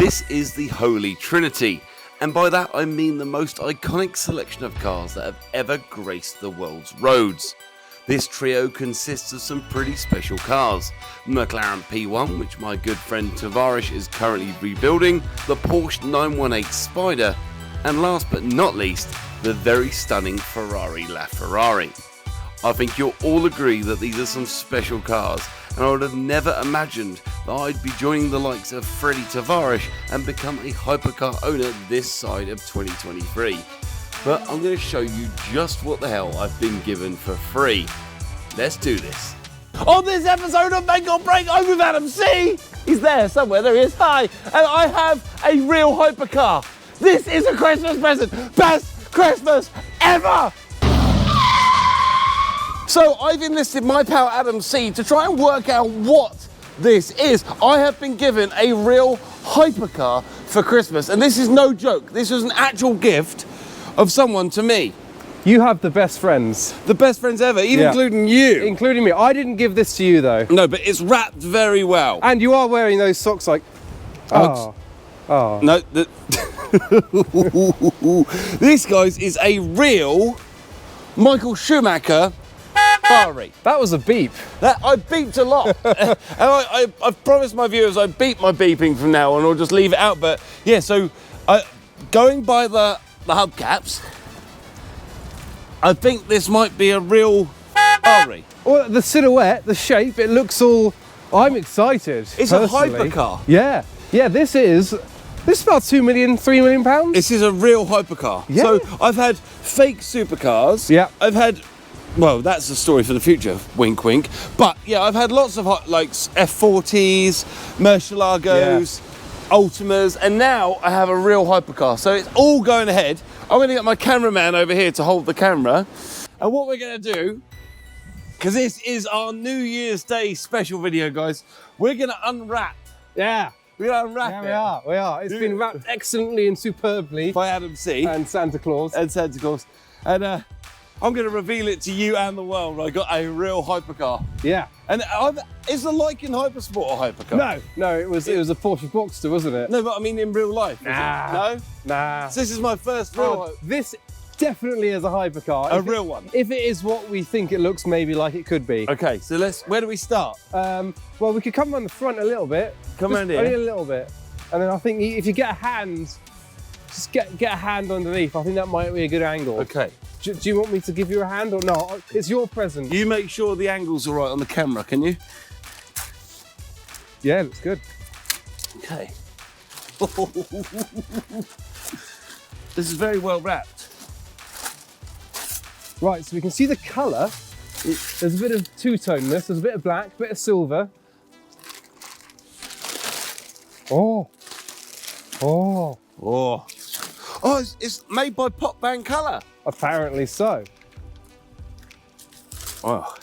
This is the Holy Trinity, and by that I mean the most iconic selection of cars that have ever graced the world's roads. This trio consists of some pretty special cars: the McLaren P1, which my good friend Tavares is currently rebuilding, the Porsche 918 Spider, and last but not least, the very stunning Ferrari LaFerrari. I think you'll all agree that these are some special cars, and I would have never imagined that I'd be joining the likes of Freddie Tavares and become a hypercar owner this side of 2023. But I'm going to show you just what the hell I've been given for free. Let's do this. On this episode of Make or Break, I'm with Adam C. He's there somewhere, there he is, hi. And I have a real hypercar. This is a Christmas present. Best Christmas ever! So I've enlisted my pal Adam C to try and work out what this is. I have been given a real hypercar for Christmas, and this is no joke. This was an actual gift of someone to me. You have the best friends. The best friends ever, even including you. Including me. I didn't give this to you though. No, but it's wrapped very well. And you are wearing those socks like... Oh. No, this, guys, is a real Michael Schumacher Ferrari. That was a beep. I beeped a lot. And I've promised my viewers I beep my beeping from now on, or just leave it out. But yeah, so going by the hubcaps, I think this might be a real Ferrari. Well, the silhouette, the shape, it looks all... I'm excited. It's personally a hypercar. Yeah. Yeah, this is about 2 million, 3 million pounds. This is a real hypercar. Yeah. So I've had fake supercars. Yeah. I've had, well, that's a story for the future, wink wink. But yeah, I've had lots of like F40s, Murcielagos, Ultimas, and now I have a real hypercar. So it's all going ahead. I'm going to get my cameraman over here to hold the camera. And what we're going to do, because this is our New Year's Day special video, guys, we're going to unwrap. Yeah. We're going to unwrap it. We are. It's been wrapped excellently and superbly. By Adam C. And Santa Claus. And Santa Claus. And I'm going to reveal it to you and the world. I got a real hypercar. Yeah. And is the Lycan Hypersport a hypercar? No, it was a Porsche Boxster, wasn't it? No, but I mean in real life. Nah. No? Nah. So this is my first real This definitely is a hypercar. A real one. If it is what we think it looks maybe like it could be. Okay, so where do we start? Well, we could come around the front a little bit. Come around here? Only a little bit. And then I think if you get a hand, just get a hand underneath. I think that might be a good angle. Okay. Do you want me to give you a hand or not? It's your present. You make sure the angle's all right on the camera, can you? Yeah, looks good. Okay. This is very well wrapped. Right, so we can see the colour. There's a bit of two-toneness. There's a bit of black, a bit of silver. Oh. It's made by Pop Bang Colour. Apparently so. Oh,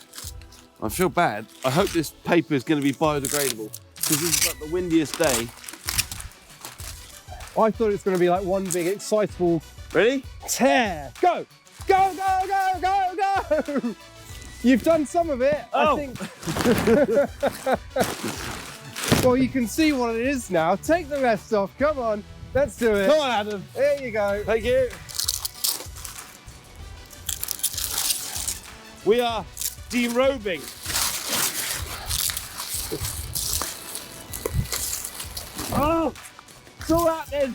I feel bad. I hope this paper is going to be biodegradable, because this is like the windiest day. I thought it was going to be like one big excitable... Ready? Tear! Go! Go, go, go, go, go! You've done some of it, Oh. I think. Well, you can see what it is now. Take the rest off. Come on. Let's do it. Come on, Adam. There you go. Thank you. We are derobing. Oh, it's all happening.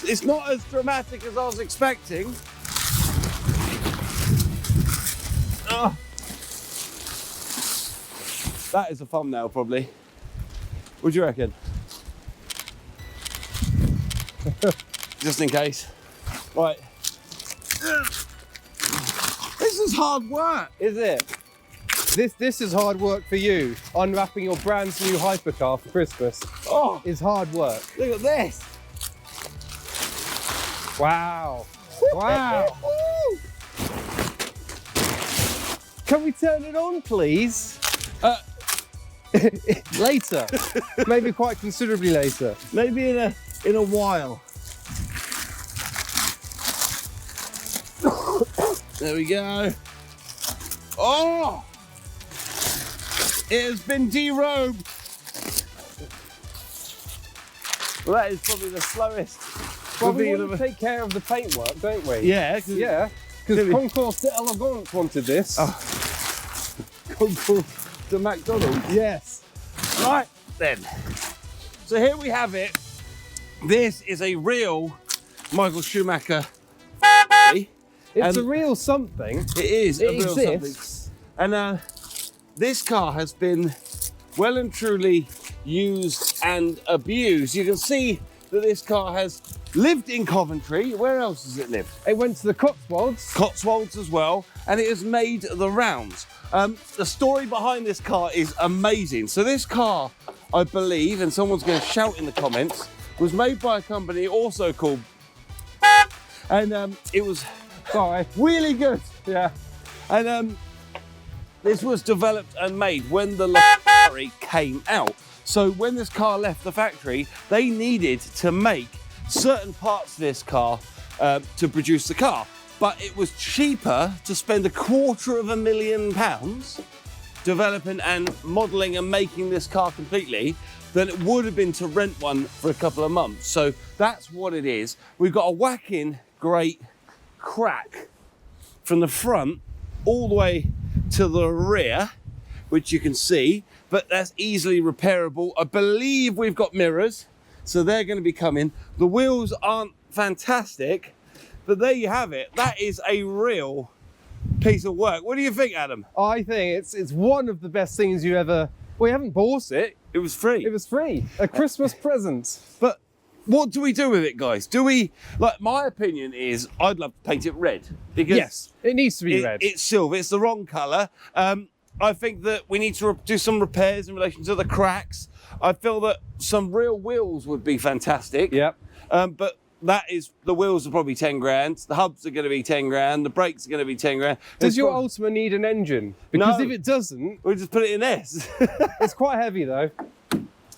It's not as dramatic as I was expecting. Oh. That is a thumbnail, probably. What do you reckon? Just in case. Right. This is hard work. Is it? This is hard work for you. Unwrapping your brand new hypercar for Christmas is hard work. Look at this. Wow. Wow. Can we turn it on, please? Later. Maybe quite considerably later. Maybe in a while. There we go. Oh! It has been derobed. Well, that is probably the slowest. Well, we want to take care of the paintwork, don't we? Yeah. Yeah, because Concours d'Elegance wanted this. Concours de McDonald's. Yes. Right then. So here we have it. This is a real Michael Schumacher. It's a real something. It is It a real exists. something. And this car has been well and truly used and abused. You can see that this car has lived in Coventry. Where else has it lived? It went to the Cotswolds. Cotswolds as well, and it has made the rounds. The story behind this car is amazing. So this car, I believe, and someone's going to shout in the comments, was made by a company also called, and it was really good. Yeah. And this was developed and made when the Ferrari came out. So when this car left the factory, they needed to make certain parts of this car to produce the car. But it was cheaper to spend £250,000 developing and modelling and making this car completely than it would have been to rent one for a couple of months. So that's what it is. We've got a whacking great crack from the front all the way to the rear, which you can see, but that's easily repairable. I believe we've got mirrors, so they're going to be coming. The wheels aren't fantastic, but there you have it. That is a real piece of work. What do you think, Adam? I think it's one of the best things you ever. We haven't bought it. It was free. It was free. A Christmas present. But what do we do with it, guys? Do we, like, my opinion is I'd love to paint it red. Because yes, it needs to be red. It's silver, it's the wrong colour. I think that we need to do some repairs in relation to the cracks. I feel that some real wheels would be fantastic. Yep. But the wheels are probably 10 grand. The hubs are going to be 10 grand. The brakes are going to be 10 grand. Does your Ultima need an engine? Because No. if it doesn't, We'll just put it in this. it's quite heavy though.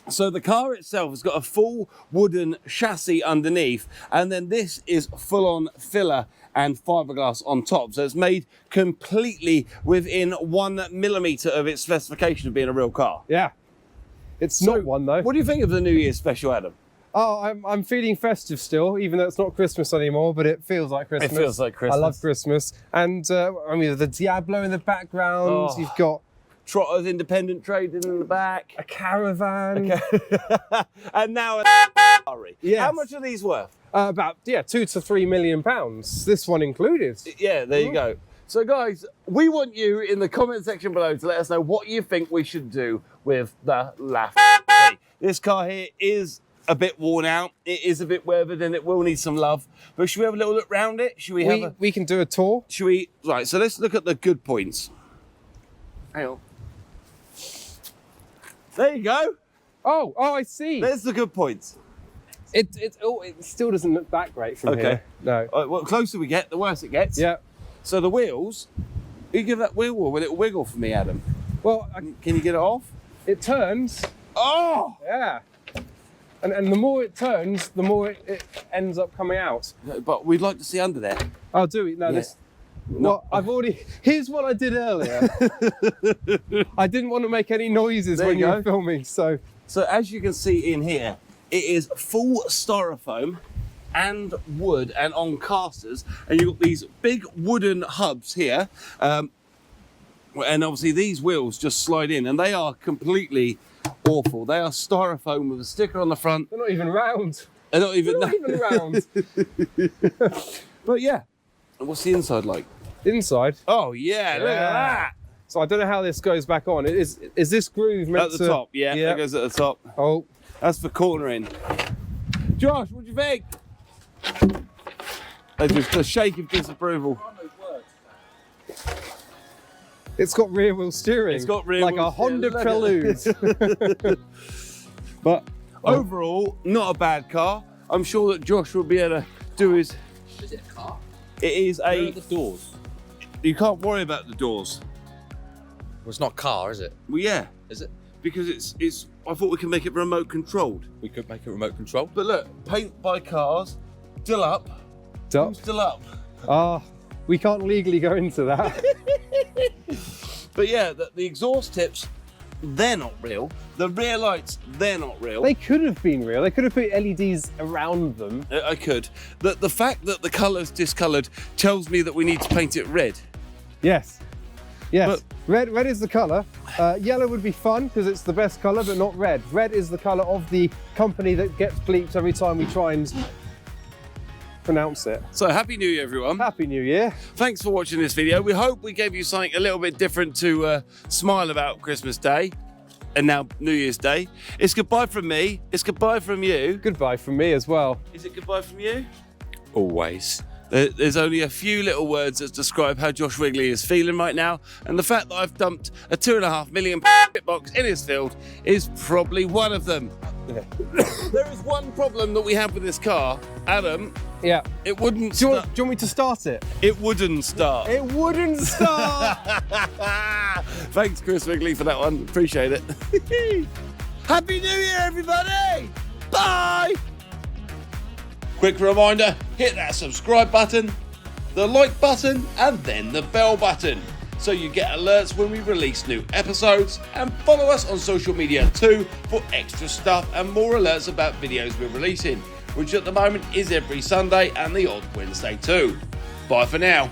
So the car itself has got a full wooden chassis underneath, and then this is full-on filler and fiberglass on top. So it's made completely within 1 millimetre of its specification of being a real car. Yeah. It's not one though. What do you think of the New Year's special, Adam? Oh, I'm feeling festive still, even though it's not Christmas anymore, but it feels like Christmas. It feels like Christmas. I love Christmas. And I mean, the Diablo in the background, Oh. you've got Trotter's independent trading in the back. a caravan. And now a Ferrari. Yes. How much are these worth? About, £2 to £3 million. This one included. Yeah, there you go. So guys, we want you in the comment section below to let us know what you think we should do with the La Ferrari. This car here is a bit worn out. It is a bit weathered and it will need some love. But should we have a little look round it? Should We can do a tour. Should we? Right, so let's look at the good points. Hang on. There you go. Oh, I see. There's the good points. It still doesn't look that great from Okay. here. No. Well, the closer we get, the worse it gets. Yeah. So the wheels, you give that wheel a little wiggle for me, Adam. Well, Can you get it off? it turns. Oh! Yeah. And the more it turns, the more it ends up coming out. But we'd like to see under there. Oh, do we? No, Yeah. this. Well, I've already. Here's what I did earlier. I didn't want to make any noises There when you you go. were filming, so. So as you can see in here, it is full styrofoam and wood and on casters, and you've got these big wooden hubs here, and obviously these wheels just slide in, and they are completely awful. They are styrofoam with a sticker on the front. They're not even round. They're not even, They're not even round. But yeah, what's the inside like? Inside. Oh yeah, look at that. So I don't know how this goes back on. Is this groove meant At the to... top, yeah, that goes at the top. Oh. That's for cornering. Josh, what do you think? Just a shake of disapproval. It's got rear wheel steering. It's got rear like wheel a Honda steering. Prelude. But overall, not a bad car. I'm sure that Josh will be able to do his... Is it a car? It is Where a... are the doors? You can't worry about the doors. Well, it's not a car, is it? Well, yeah, Is it? because it's. I thought we could make it remote controlled. We could make it remote control. But look, paint by cars, still up. Duck. Who's still up? We can't legally go into that. But yeah, the exhaust tips they're not real. The rear lights, they're not real. They could have been real. They could have put LEDs around them. I could. The fact that the colour's discoloured tells me that we need to paint it red. Yes. Yes. But- red is the colour. Yellow would be fun because it's the best colour, but not red. Red is the colour of the company that gets bleeped every time we try and pronounce it. So Happy New Year, everyone. Happy New Year. Thanks for watching this video. We hope we gave you something a little bit different to smile about Christmas Day and now New Year's Day. It's goodbye from me. It's goodbye from you. Goodbye from me as well. Is it goodbye from you? Always. There's only a few little words that describe how Josh Wrigley is feeling right now, and the fact that I've dumped a £2.5 million box in his field is probably one of them. Yeah. There is one problem that we have with this car, Adam. Yeah. It wouldn't Do you start. want me to start it? It wouldn't start. It wouldn't start. Thanks, Chris Wrigley, for that one. Appreciate it. Happy New Year, everybody! Bye! Quick reminder, hit that subscribe button, the like button, and then the bell button, so you get alerts when we release new episodes, and follow us on social media too for extra stuff and more alerts about videos we're releasing, which at the moment is every Sunday and the odd Wednesday too. Bye for now.